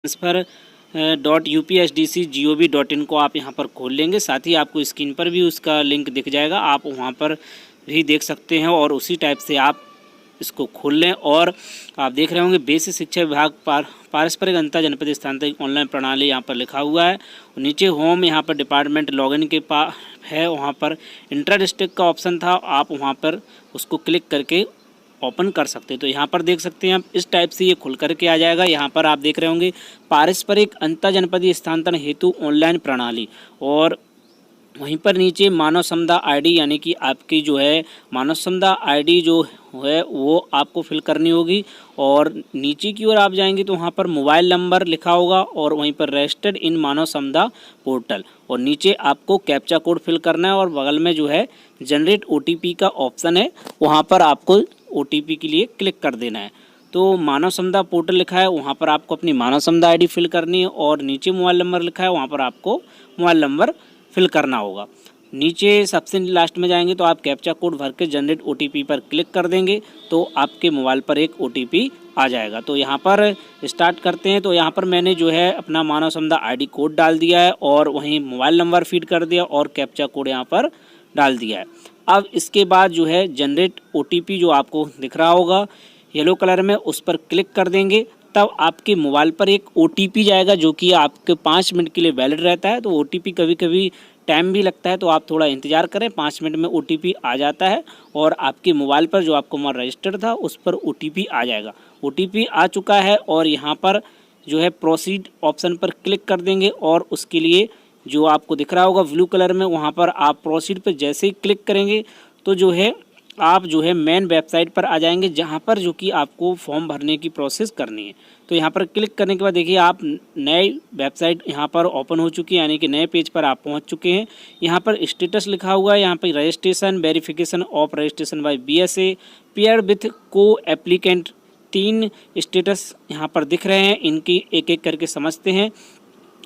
Transfer .upsdc.gov.in को आप यहाँ पर खोल लेंगे। साथ ही आपको स्क्रीन पर भी उसका लिंक दिख जाएगा, आप वहाँ पर भी देख सकते हैं और उसी टाइप से आप इसको खोल लें। और आप देख रहे होंगे बेसिक शिक्षा विभाग पारस्परिक अंतर जनपद स्थानांतरित ऑनलाइन प्रणाली यहाँ पर लिखा हुआ है। नीचे होम यहाँ पर डिपार्टमेंट लॉगिन के पास है, वहाँ पर इंट्रा डिस्ट्रिक्ट का ऑप्शन था, आप वहाँ पर उसको क्लिक करके ओपन कर सकते हैं। तो यहाँ पर देख सकते हैं आप इस टाइप से ये खुल करके आ जाएगा। यहाँ पर आप देख रहे होंगे पारस्परिक अंतर जनपदीय स्थानांतरण हेतु ऑनलाइन प्रणाली, और वहीं पर नीचे मानव समुदाय आईडी यानी कि आपकी जो है मानव समुदाय आईडी जो है वो आपको फिल करनी होगी। और नीचे की ओर आप जाएंगे तो वहाँ पर मोबाइल नंबर लिखा होगा और वहीं पर रजिस्टर्ड इन मानव समुदाय पोर्टल, और नीचे आपको कैप्चा कोड फिल करना है और बगल में जो है जनरेट ओटीपी का ऑप्शन है, वहाँ पर आपको ओटीपी के लिए क्लिक कर देना है। तो मानव समुदाय पोर्टल लिखा है, वहाँ पर आपको अपनी मानव समुदाय आईडी फिल करनी है, और नीचे मोबाइल नंबर लिखा है, वहाँ पर आपको मोबाइल नंबर फिल करना होगा। नीचे सबसे लास्ट में जाएंगे तो आप कैप्चा कोड भर के जनरेट ओटीपी पर क्लिक कर देंगे तो आपके मोबाइल पर एक ओटीपी आ जाएगा। तो यहाँ पर स्टार्ट करते हैं। तो यहाँ पर मैंने जो है अपना मानव समुदाय आईडी कोड डाल दिया है और वहीं मोबाइल नंबर फीड कर दिया और कैप्चा कोड यहाँ पर डाल दिया है। अब इसके बाद जो है जनरेट ओटीपी जो आपको दिख रहा होगा येलो कलर में, उस पर क्लिक कर देंगे, तब आपके मोबाइल पर एक ओटीपी जाएगा जो कि आपके 5 मिनट के लिए वैलिड रहता है। तो ओटीपी कभी कभी टाइम भी लगता है, तो आप थोड़ा इंतज़ार करें, 5 मिनट में ओटीपी आ जाता है और आपके मोबाइल पर जो आपको मोबाइल रजिस्टर्ड था उस पर ओटीपी आ जाएगा। ओटीपी आ चुका है और यहाँ पर जो है प्रोसीड ऑप्शन पर क्लिक कर देंगे और उसके लिए जो आपको दिख रहा होगा ब्लू कलर में, वहाँ पर आप प्रोसीड पर जैसे ही क्लिक करेंगे तो जो है आप जो है मेन वेबसाइट पर आ जाएंगे जहाँ पर जो कि आपको फॉर्म भरने की प्रोसेस करनी है। तो यहाँ पर क्लिक करने के बाद देखिए आप नए वेबसाइट यहाँ पर ओपन हो चुकी है, यानी कि नए पेज पर आप पहुँच चुके हैं। यहाँ पर स्टेटस लिखा हुआ है, यहाँ पर registration verification of registration bye BSA pair with को एप्लीकेंट, 3 स्टेटस यहाँ पर दिख रहे हैं, इनकी एक एक करके समझते हैं।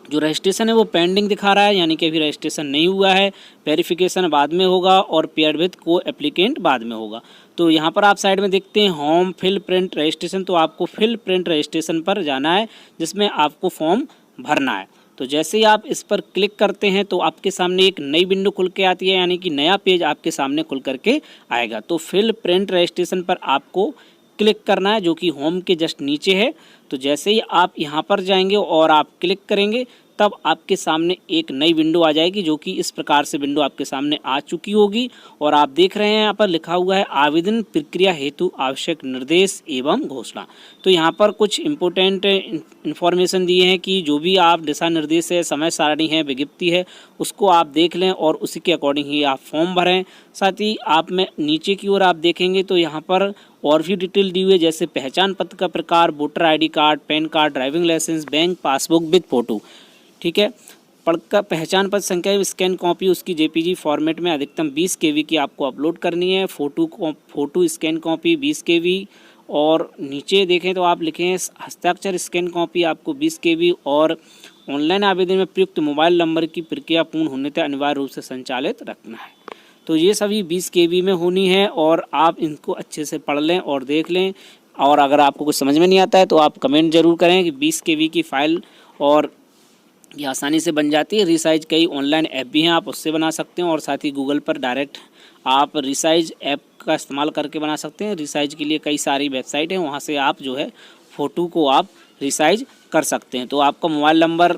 जो रजिस्ट्रेशन है वो पेंडिंग दिखा रहा है, यानी कि अभी रजिस्ट्रेशन नहीं हुआ है। वेरिफिकेशन बाद में होगा और पेयर विथ को एप्लीकेंट बाद में होगा। तो यहाँ पर आप साइड में देखते हैं होम फिल प्रिंट रजिस्ट्रेशन, तो आपको फिल प्रिंट रजिस्ट्रेशन पर जाना है जिसमें आपको फॉर्म भरना है। तो जैसे ही आप इस पर क्लिक करते हैं तो आपके सामने एक नई विंडो खुल के आती है, यानी कि नया पेज आपके सामने खुल करके आएगा। तो फिल प्रिंट रजिस्ट्रेशन पर आपको क्लिक करना है जो कि होम के जस्ट नीचे है। तो जैसे ही आप यहाँ पर जाएंगे और आप क्लिक करेंगे तब आपके सामने एक नई विंडो आ जाएगी, जो कि इस प्रकार से विंडो आपके सामने आ चुकी होगी। और आप देख रहे हैं यहाँ पर लिखा हुआ है आवेदन प्रक्रिया हेतु आवश्यक निर्देश एवं घोषणा। तो यहाँ पर कुछ इम्पोर्टेंट इन्फॉर्मेशन दिए हैं कि जो भी आप दिशा निर्देश है, समय सारणी है, विज्ञप्ति है, उसको आप देख लें और उसी के अकॉर्डिंग ही आप फॉर्म भरें। साथ ही आप में नीचे की ओर आप देखेंगे तो यहाँ पर और भी डिटेल दी हुई है, जैसे पहचान पत्र का प्रकार, voter ID card, PAN card, driving licence, bank passbook with photo. ठीक है, पक्का पहचान पत्र संख्या स्कैन कॉपी उसकी जेपीजी फॉर्मेट में अधिकतम 20 केबी की आपको अपलोड करनी है। फोटो स्कैन कॉपी 20 केबी, और नीचे देखें तो आप लिखे हैं हस्ताक्षर स्कैन कॉपी आपको 20 केबी, और ऑनलाइन आवेदन में प्रयुक्त मोबाइल नंबर की प्रक्रिया पूर्ण होने तक अनिवार्य रूप से संचालित रखना है। तो ये सभी 20 केबी में होनी है और आप इनको अच्छे से पढ़ लें और देख लें। और अगर आपको कुछ समझ में नहीं आता है तो आप कमेंट जरूर करें कि 20 केबी की फ़ाइल, और ये आसानी से बन जाती है। रिसाइज कई ऑनलाइन ऐप भी हैं, आप उससे बना सकते हैं, और साथ ही गूगल पर डायरेक्ट आप रिसाइज ऐप का इस्तेमाल करके बना सकते हैं। रिसाइज के लिए कई सारी वेबसाइट हैं, वहाँ से आप जो है फ़ोटो को आप रिसाइज कर सकते हैं। तो आपका मोबाइल नंबर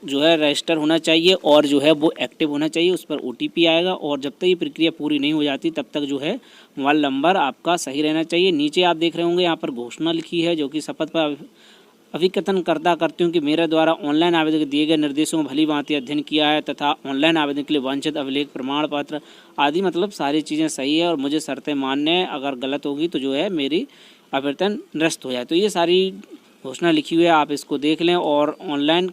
जो है रजिस्टर होना चाहिए और जो है वो एक्टिव होना चाहिए, उस पर ओटीपी आएगा, और जब तक ये प्रक्रिया पूरी नहीं हो जाती तब तक जो है मोबाइल नंबर आपका सही रहना चाहिए। नीचे आप देख रहे होंगे यहाँ पर घोषणा लिखी है, जो कि शपथ पर अभिकथन करती हूँ कि मेरे द्वारा ऑनलाइन आवेदन के दिए गए निर्देशों को भली भांति अध्ययन किया है तथा ऑनलाइन आवेदन के लिए वांछित अभिलेख प्रमाण पत्र आदि, मतलब सारी चीज़ें सही है और मुझे शर्तें मान्य है। अगर गलत होगी तो जो है मेरी आवेदन निरस्त हो जाए। तो ये सारी घोषणा लिखी हुई है, आप इसको देख लें। और ऑनलाइन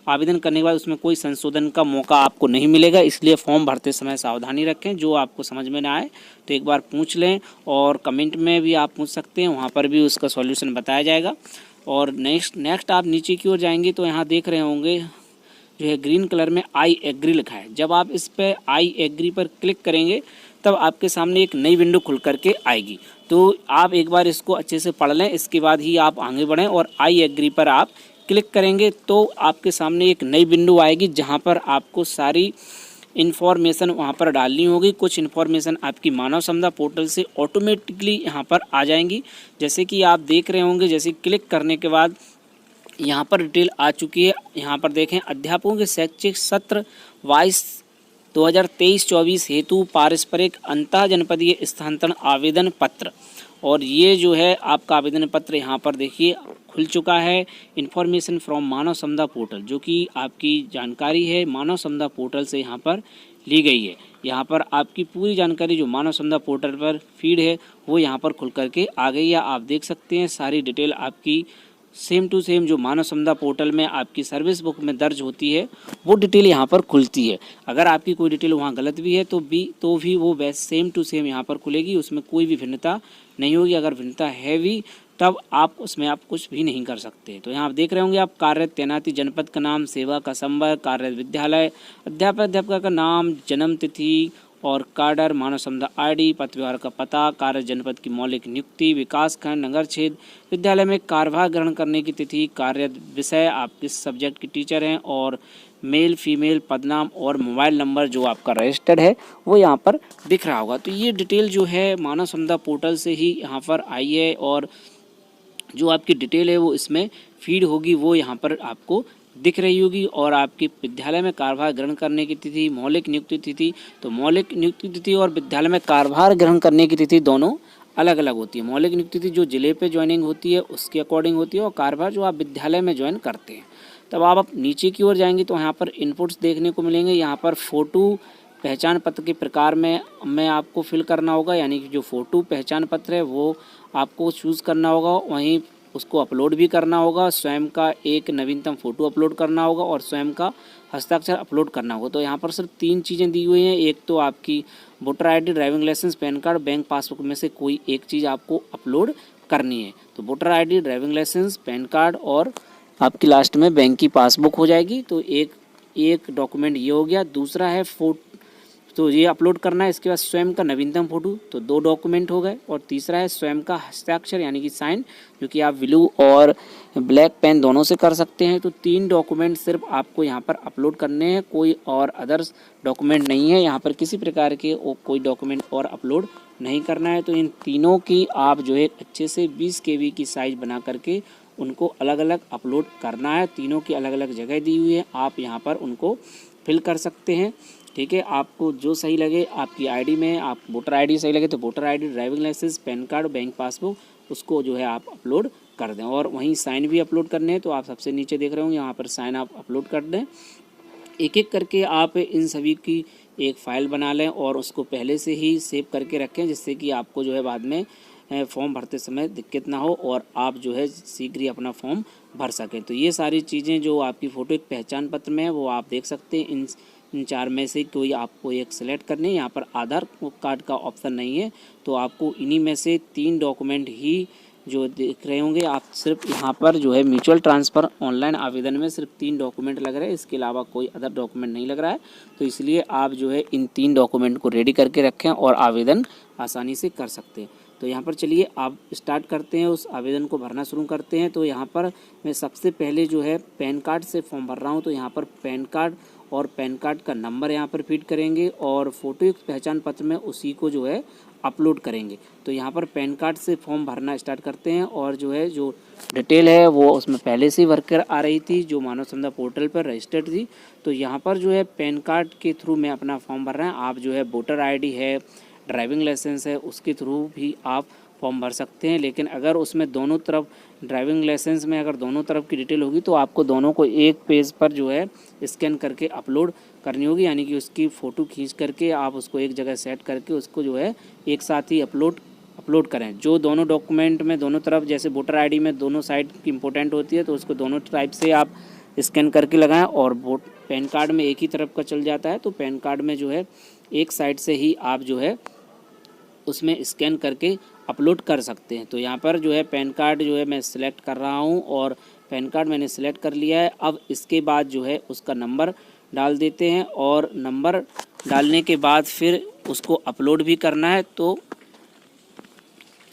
आवेदन करने के बाद उसमें कोई संशोधन का मौका आपको नहीं मिलेगा, इसलिए फॉर्म भरते समय सावधानी रखें। जो आपको समझ में ना आए तो एक बार पूछ लें, और कमेंट में भी आप पूछ सकते हैं, वहाँ पर भी उसका सॉल्यूशन बताया जाएगा। और नेक्स्ट आप नीचे की ओर जाएंगे तो यहाँ देख रहे होंगे जो है ग्रीन कलर में आई एग्री लिखा है। जब आप इस पर आई एग्री पर क्लिक करेंगे तब आपके सामने एक नई विंडो खुल करके आएगी। तो आप एक बार इसको अच्छे से पढ़ लें, इसके बाद ही आप आगे बढ़ें और आई एग्री पर आप क्लिक करेंगे तो आपके सामने एक नई विंडो आएगी जहां पर आपको सारी इन्फॉर्मेशन वहां पर डालनी होगी। कुछ इन्फॉर्मेशन आपकी मानव संपदा पोर्टल से ऑटोमेटिकली यहाँ पर आ जाएंगी। जैसे कि आप देख रहे होंगे, जैसे क्लिक करने के बाद यहाँ पर डिटेल आ चुकी है। यहाँ पर देखें, अध्यापकों के शैक्षिक सत्र 2023-24 हेतु पारस्परिक अंतः जनपदीय स्थानांतरण आवेदन पत्र, और ये जो है आपका आवेदन पत्र यहाँ पर देखिए खुल चुका है। इन्फॉर्मेशन फ्रॉम मानव संपदा पोर्टल, जो कि आपकी जानकारी है मानव संपदा पोर्टल से यहाँ पर ली गई है। यहाँ पर आपकी पूरी जानकारी जो मानव संपदा पोर्टल पर फीड है वो यहाँ पर खुल करके आ गई है। आप देख सकते हैं सारी डिटेल आपकी सेम टू सेम जो मानव संपदा पोर्टल में आपकी सर्विस बुक में दर्ज होती है वो डिटेल यहाँ पर खुलती है। अगर आपकी कोई डिटेल वहाँ गलत भी है तो भी वो वैसे सेम टू सेम यहाँ पर खुलेगी, उसमें कोई भी भिन्नता नहीं होगी। अगर भिन्नता है भी तब आप उसमें आप कुछ भी नहीं कर सकते। तो यहाँ आप देख रहे होंगे, आप कार्यरत तैनाती, जनपद का नाम, सेवा का संवर्ग, कार्यरत विद्यालय, अध्यापक का नाम, जन्म तिथि और काडर, मानव संपदा आईडी, पत्र व्यवहार का पता, कार्य जनपद की मौलिक नियुक्ति, विकास खंड, नगर क्षेत्र, विद्यालय में कार्यभार ग्रहण करने की तिथि, कार्य विषय, आप किस सब्जेक्ट के टीचर हैं, और मेल फीमेल, पदनाम और मोबाइल नंबर जो आपका रजिस्टर्ड है वो यहाँ पर दिख रहा होगा। तो ये डिटेल जो है मानव संपदा पोर्टल से ही यहाँ पर आई है, और जो आपकी डिटेल है वो इसमें फीड होगी, वो यहाँ पर आपको दिख रही होगी। और आपकी विद्यालय में कार्यभार ग्रहण करने की तिथि, मौलिक नियुक्ति तिथि, तो मौलिक नियुक्ति तिथि और विद्यालय में कार्यभार ग्रहण करने की तिथि दोनों अलग अलग होती है। मौलिक नियुक्ति तिथि जो जिले पे ज्वाइनिंग होती है उसके अकॉर्डिंग होती है, और कार्यभार जो आप विद्यालय में ज्वाइन करते हैं। तब आप नीचे की ओर जाएंगे तो यहाँ पर इनपुट्स देखने को मिलेंगे। यहाँ पर फ़ोटो पहचान पत्र के प्रकार में आपको फिल करना होगा, यानी कि जो फ़ोटो पहचान पत्र है वो आपको चूज़ करना होगा, वहीं उसको अपलोड भी करना होगा। स्वयं का एक नवीनतम फ़ोटो अपलोड करना होगा और स्वयं का हस्ताक्षर अपलोड करना होगा। तो यहाँ पर सिर्फ 3 चीज़ें दी हुई हैं। एक तो आपकी voter ID, driving licence, PAN card, bank passbook में से कोई एक चीज़ आपको अपलोड करनी है। तो voter ID, driving licence, PAN card और आपकी लास्ट में बैंक की पासबुक हो जाएगी। तो एक डॉक्यूमेंट ये हो गया। दूसरा है तो ये अपलोड करना है। इसके बाद स्वयं का नवीनतम फ़ोटो, तो 2 डॉक्यूमेंट हो गए। और तीसरा है स्वयं का हस्ताक्षर यानी कि साइन, जो कि आप ब्लू और ब्लैक पेन दोनों से कर सकते हैं। तो 3 डॉक्यूमेंट सिर्फ आपको यहाँ पर अपलोड करने हैं, कोई और अदर्स डॉक्यूमेंट नहीं है। यहाँ पर किसी प्रकार के कोई डॉक्यूमेंट और अपलोड नहीं करना है। तो इन तीनों की आप जो है अच्छे से 20 KB की साइज़ बना करके उनको अलग अलग अपलोड करना है। तीनों की अलग अलग जगह दी हुई है, आप यहाँ पर उनको फिल कर सकते हैं। ठीक है, आपको जो सही लगे आपकी आईडी में, आप वोटर आईडी सही लगे तो voter ID, driving licence, PAN card, bank passbook, उसको जो है आप अपलोड कर दें। और वहीं साइन भी अपलोड करने हैं, तो आप सबसे नीचे देख रहे होंगे यहाँ पर साइन आप अपलोड कर दें। एक एक करके आप इन सभी की एक फ़ाइल बना लें और उसको पहले से ही सेव करके रखें, जिससे कि आपको जो है बाद में फॉर्म भरते समय दिक्कत ना हो और आप जो है शीघ्र ही अपना फॉर्म भर सकें। तो ये सारी चीज़ें जो आपकी फ़ोटो एक पहचान पत्र में है वो आप देख सकते हैं। इन 4 में से कोई आपको एक सिलेक्ट करनी है। यहाँ पर आधार कार्ड का ऑप्शन नहीं है, तो आपको इन्हीं में से 3 डॉक्यूमेंट ही जो देख रहे होंगे आप। सिर्फ यहाँ पर जो है म्यूचुअल ट्रांसफ़र ऑनलाइन आवेदन में सिर्फ 3 डॉक्यूमेंट लग रहे हैं, इसके अलावा कोई अदर डॉक्यूमेंट नहीं लग रहा है। तो इसलिए आप जो है इन 3 डॉक्यूमेंट को रेडी करके रखें और आवेदन आसानी से कर सकते हैं। तो यहाँ पर चलिए आप स्टार्ट करते हैं, उस आवेदन को भरना शुरू करते हैं। तो यहाँ पर मैं सबसे पहले जो है पैन कार्ड से फॉर्म भर रहा हूँ। तो यहाँ पर पैन कार्ड और पैन कार्ड का नंबर यहाँ पर फीड करेंगे और फ़ोटो पहचान पत्र में उसी को जो है अपलोड करेंगे। तो यहाँ पर पैन कार्ड से फॉर्म भरना स्टार्ट करते हैं और जो है जो डिटेल है वो उसमें पहले से ही भर कर आ रही थी, जो मानव संपदा पोर्टल पर रजिस्टर्ड थी। तो यहाँ पर जो है पैन कार्ड के थ्रू मैं अपना फॉर्म भर रहा है। आप जो है वोटर आईडी है, ड्राइविंग लाइसेंस है, उसके थ्रू भी आप फॉर्म भर सकते हैं। लेकिन अगर उसमें दोनों तरफ ड्राइविंग लाइसेंस में अगर दोनों तरफ की डिटेल होगी तो आपको दोनों को एक पेज पर जो है स्कैन करके अपलोड करनी होगी, यानी कि उसकी फ़ोटो खींच करके आप उसको एक जगह सेट करके उसको जो है एक साथ ही अपलोड करें। जो दोनों डॉक्यूमेंट में दोनों तरफ, जैसे वोटर आईडी में दोनों साइड की इम्पोर्टेंट होती है तो उसको दोनों टाइप से आप स्कैन करके लगाएं। और पैन कार्ड में एक ही तरफ का चल जाता है, तो पैन कार्ड में जो है एक साइड से ही आप जो है उसमें स्कैन करके अपलोड कर सकते हैं। तो यहाँ पर जो है पैन कार्ड जो है मैं सिलेक्ट कर रहा हूँ और पैन कार्ड मैंने सिलेक्ट कर लिया है। अब इसके बाद जो है उसका नंबर डाल देते हैं और नंबर डालने के बाद फिर उसको अपलोड भी करना है। तो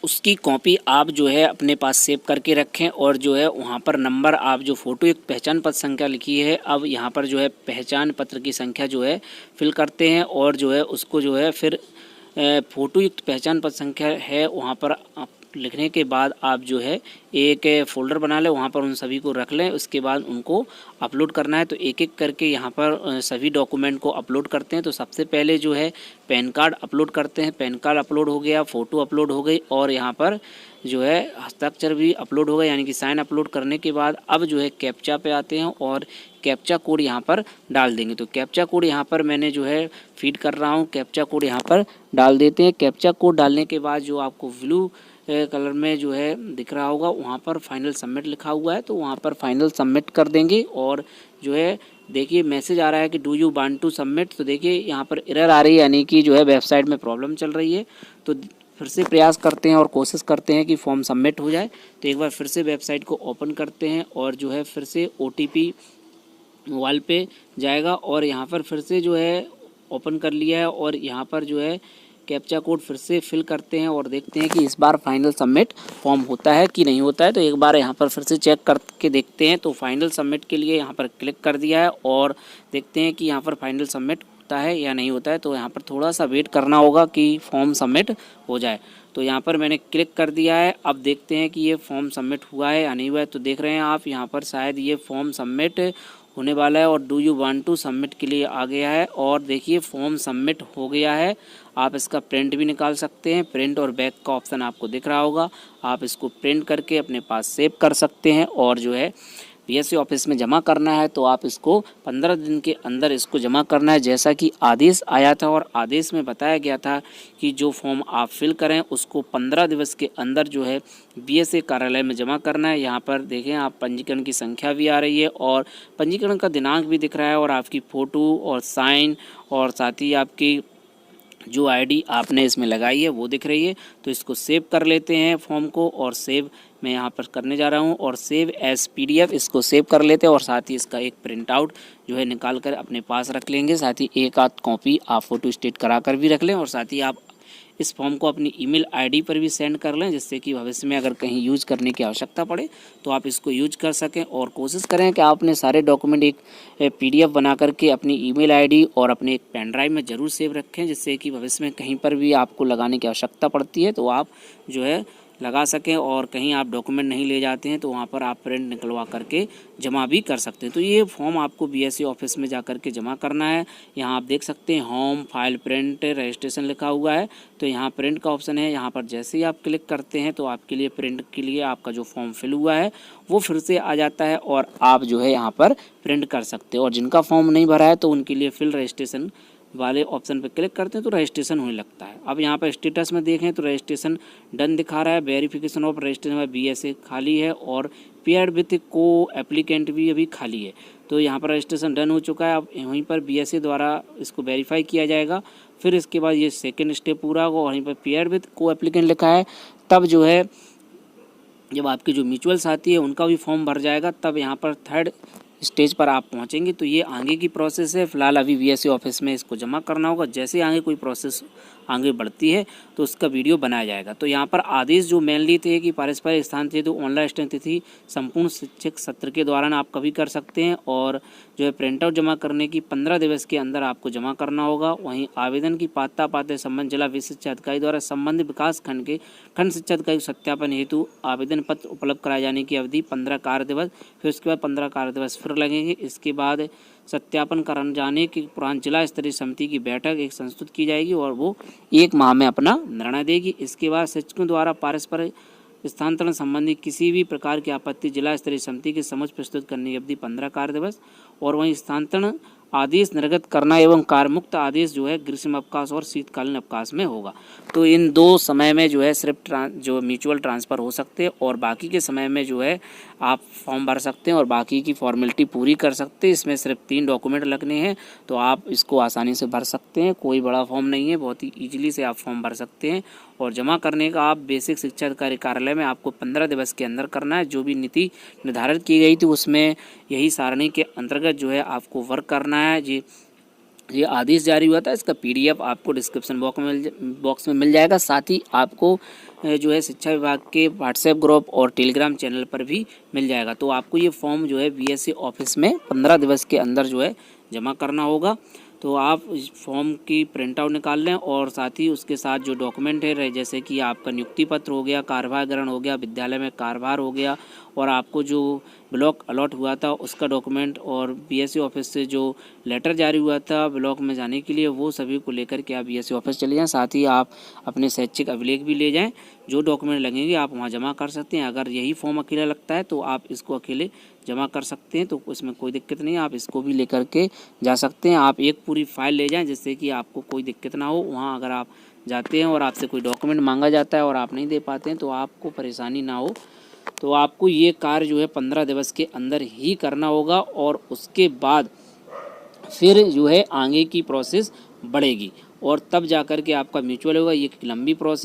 उसकी कॉपी आप जो है अपने पास सेव करके रखें। और जो है वहाँ पर नंबर आप जो फ़ोटो एक पहचान पत्र संख्या लिखी है, अब यहाँ पर जो है पहचान पत्र की संख्या जो है फिल करते हैं और जो है उसको जो है फिर फ़ोटो युक्त पहचान पत्र संख्या है वहाँ पर लिखने के बाद आप जो है एक फ़ोल्डर बना लें, वहाँ पर उन सभी को रख लें। उसके बाद उनको अपलोड करना है। तो एक एक करके यहाँ पर सभी डॉक्यूमेंट को अपलोड करते हैं। तो सबसे पहले जो है पैन कार्ड अपलोड करते हैं। पैन कार्ड अपलोड हो गया, फ़ोटो अपलोड हो गई और यहाँ पर जो है हस्ताक्षर भी अपलोड हो गया, यानी कि साइन अपलोड करने के बाद अब जो है कैप्चा पे आते हैं और कैप्चा कोड यहाँ पर डाल देंगे। तो कैप्चा कोड यहाँ पर मैंने जो है फीड कर रहा हूँ, कैप्चा कोड यहाँ पर डाल देते हैं। कैप्चा कोड डालने के बाद जो आपको ब्लू कलर में जो है दिख रहा होगा वहाँ पर फाइनल सबमिट लिखा हुआ है, तो वहाँ पर फाइनल सबमिट कर देंगे। और जो है देखिए मैसेज आ रहा है कि do you want to submit. तो देखिए यहाँ पर एरर आ रही है, यानी कि जो है वेबसाइट में प्रॉब्लम चल रही है। तो फिर से प्रयास करते हैं और कोशिश करते हैं कि फॉर्म सबमिट हो जाए। तो एक बार फिर से वेबसाइट को ओपन करते हैं और जो है फिर से OTP मोबाइल पे जाएगा और यहाँ पर फिर से जो है ओपन कर लिया है और यहाँ पर जो है कैप्चा कोड फिर से फिल करते हैं और देखते हैं कि इस बार फाइनल सबमिट फॉर्म होता है कि नहीं होता है। तो एक बार यहाँ पर फिर से चेक करके देखते हैं। तो फाइनल सबमिट के लिए यहाँ पर क्लिक कर दिया है और देखते हैं कि यहाँ पर फाइनल सबमिट होता है या नहीं होता है। तो यहाँ पर थोड़ा सा वेट करना होगा कि फॉर्म सबमिट हो जाए। तो यहाँ पर मैंने क्लिक कर दिया है। अब देखते हैं कि ये फॉर्म सबमिट हुआ है या नहीं हुआ है। तो देख रहे हैं आप यहाँ पर शायद ये फॉर्म सबमिट होने वाला है और do you want to submit के लिए आ गया है और देखिए फॉर्म सबमिट हो गया है। आप इसका प्रिंट भी निकाल सकते हैं, प्रिंट और बैक का ऑप्शन आपको दिख रहा होगा। आप इसको प्रिंट करके अपने पास सेव कर सकते हैं और जो है BSc ऑफिस में जमा करना है तो आप इसको 15 दिन के अंदर इसको जमा करना है, जैसा कि आदेश आया था। और आदेश में बताया गया था कि जो फॉर्म आप फिल करें उसको 15 दिवस के अंदर जो है BSc कार्यालय में जमा करना है। यहाँ पर देखें आप पंजीकरण की संख्या भी आ रही है और पंजीकरण का दिनांक भी दिख रहा है और आपकी फ़ोटो और साइन और साथ ही आपकी जो ID आपने इसमें लगाई है वो दिख रही है। तो इसको सेव कर लेते हैं फॉर्म को और सेव मैं यहाँ पर करने जा रहा हूँ और सेव एज PDF इसको सेव कर लेते हैं और साथ ही इसका एक प्रिंट आउट जो है निकाल कर अपने पास रख लेंगे। साथ ही एक आध कॉपी आप फ़ोटो स्टेट करा कर भी रख लें और साथ ही आप इस फॉर्म को अपनी ईमेल ID पर भी सेंड कर लें, जिससे कि भविष्य में अगर कहीं यूज़ करने की आवश्यकता पड़े तो आप इसको यूज कर सकें। और कोशिश करें कि आप अपने सारे डॉक्यूमेंट एक PDF बना करके अपनी ईमेल ID और अपने एक पेन ड्राइव में ज़रूर सेव रखें, जिससे कि भविष्य में कहीं पर भी आपको लगाने की आवश्यकता पड़ती है तो आप जो है लगा सकें। और कहीं आप डॉक्यूमेंट नहीं ले जाते हैं तो वहाँ पर आप प्रिंट निकलवा करके जमा भी कर सकते हैं। तो ये फॉर्म आपको BSc ऑफिस में जा कर के जमा करना है। यहाँ आप देख सकते हैं होम फाइल प्रिंट रजिस्ट्रेशन लिखा हुआ है, तो यहाँ प्रिंट का ऑप्शन है। यहाँ पर जैसे ही आप क्लिक करते हैं तो आपके लिए प्रिंट के लिए आपका जो फॉर्म फिल हुआ है वो फिर से आ जाता है और आप जो है यहाँ पर प्रिंट कर सकते हो। और जिनका फॉर्म नहीं भरा है तो उनके लिए फिल रजिस्ट्रेशन वाले ऑप्शन पर क्लिक करते हैं तो रजिस्ट्रेशन होने लगता है। अब यहाँ पर स्टेटस में देखें तो रजिस्ट्रेशन डन दिखा रहा है, वेरिफिकेशन ऑफ रजिस्ट्रेशन में BSc खाली है और पेयर्ड विथ को एप्लीकेंट भी अभी खाली है। तो यहाँ पर रजिस्ट्रेशन डन हो चुका है। अब वहीं पर BSc द्वारा इसको वेरीफाई किया जाएगा, फिर इसके बाद ये सेकेंड स्टेप पूरा होगा। वहीं पर पेयर्ड विथ को एप्लीकेंट लिखा है, तब जो है जब आपके जो म्यूचुअल साथी है उनका भी फॉर्म भर जाएगा, तब यहाँ पर थर्ड स्टेज पर आप पहुंचेंगे। तो ये आगे की प्रोसेस है। फिलहाल अभी BSc ऑफिस में इसको जमा करना होगा। जैसे आगे कोई प्रोसेस आगे बढ़ती है तो उसका वीडियो बनाया जाएगा। तो यहाँ पर आदेश जो मेनली थे कि पारस्परिक स्थान थे तो ऑनलाइन स्टैंड तिथि संपूर्ण शिक्षक सत्र के दौरान आप कभी कर सकते हैं और जो है प्रिंट आउट जमा करने की 15 दिवस के अंदर आपको जमा करना होगा। वहीं आवेदन की पात्रता पाते संबंध जिला शिक्षा अधिकारी द्वारा संबंधित विकास खंड के खंड शिक्षा अधिकारी सत्यापन हेतु आवेदन पत्र उपलब्ध कराए जाने की अवधि 15 कार्य दिवस, फिर उसके बाद 15 कार्य दिवस फिर लगेंगे। इसके बाद सत्यापन कराने जाने के उपरांत जिला स्तरीय समिति की बैठक एक संस्तुत की जाएगी और वो 1 माह में अपना निर्णय देगी। इसके बाद शिक्षकों द्वारा पारस्परिक स्थानांतरण संबंधी किसी भी प्रकार की आपत्ति जिला स्तरीय समिति के समक्ष प्रस्तुत करने की अवधि 15 कार्य दिवस और वहीं स्थानांतरण आदेश निर्गत करना एवं कार्यमुक्त आदेश जो है ग्रीष्म अवकाश और शीतकालीन अवकाश में होगा। तो इन 2 समय में जो है सिर्फ जो म्यूचुअल ट्रांसफ़र हो सकते हैं और बाकी के समय में जो है आप फॉर्म भर सकते हैं और बाकी की फॉर्मेलिटी पूरी कर सकते हैं। इसमें सिर्फ 3 डॉक्यूमेंट लगने हैं, तो आप इसको आसानी से भर सकते हैं। कोई बड़ा फॉर्म नहीं है, बहुत ही ईजिली से आप फॉर्म भर सकते हैं। और जमा करने का आप बेसिक शिक्षा अधिकारी कार्यालय में आपको 15 दिवस के अंदर करना है। जो भी नीति निर्धारित की गई थी उसमें यही सारणी के अंतर्गत जो है आपको वर्क करना है जी। ये आदेश जारी हुआ था, इसका PDF आपको डिस्क्रिप्शन बॉक्स में मिल जाएगा। साथ ही आपको जो है शिक्षा विभाग के व्हाट्सएप ग्रुप और टेलीग्राम चैनल पर भी मिल जाएगा। तो आपको ये फॉर्म जो है BSc ऑफिस में 15 दिवस के अंदर जो है जमा करना होगा। तो आप इस फॉर्म की प्रिंट आउट निकाल लें और साथ ही उसके साथ जो डॉक्यूमेंट है जैसे कि आपका नियुक्ति पत्र हो गया, कार्यभार ग्रहण हो गया, विद्यालय में कार्यभार हो गया, और आपको जो ब्लॉक अलॉट हुआ था उसका डॉक्यूमेंट, और BSc ऑफिस से जो लेटर जारी हुआ था ब्लॉक में जाने के लिए, वो सभी को लेकर के आप BSc ऑफिस चले जाएं। साथ ही आप अपने शैक्षिक अभिलेख भी ले जाएं, जो डॉक्यूमेंट लगेंगे आप वहाँ जमा कर सकते हैं। अगर यही फॉर्म अकेला लगता है तो आप इसको अकेले जमा कर सकते हैं, तो उसमें कोई दिक्कत नहीं है, आप इसको भी लेकर के जा सकते हैं। आप एक पूरी फाइल ले जाएं जिससे कि आपको कोई दिक्कत ना हो। वहाँ अगर आप जाते हैं और आपसे कोई डॉक्यूमेंट मांगा जाता है और आप नहीं दे पाते हैं तो आपको परेशानी ना हो। तो आपको ये कार्य जो है 15 दिवस के अंदर ही करना होगा, और उसके बाद फिर जो है आगे की प्रोसेस बढ़ेगी और तब जाकर के आपका म्यूचुअल होगा। ये एक लंबी प्रोसेस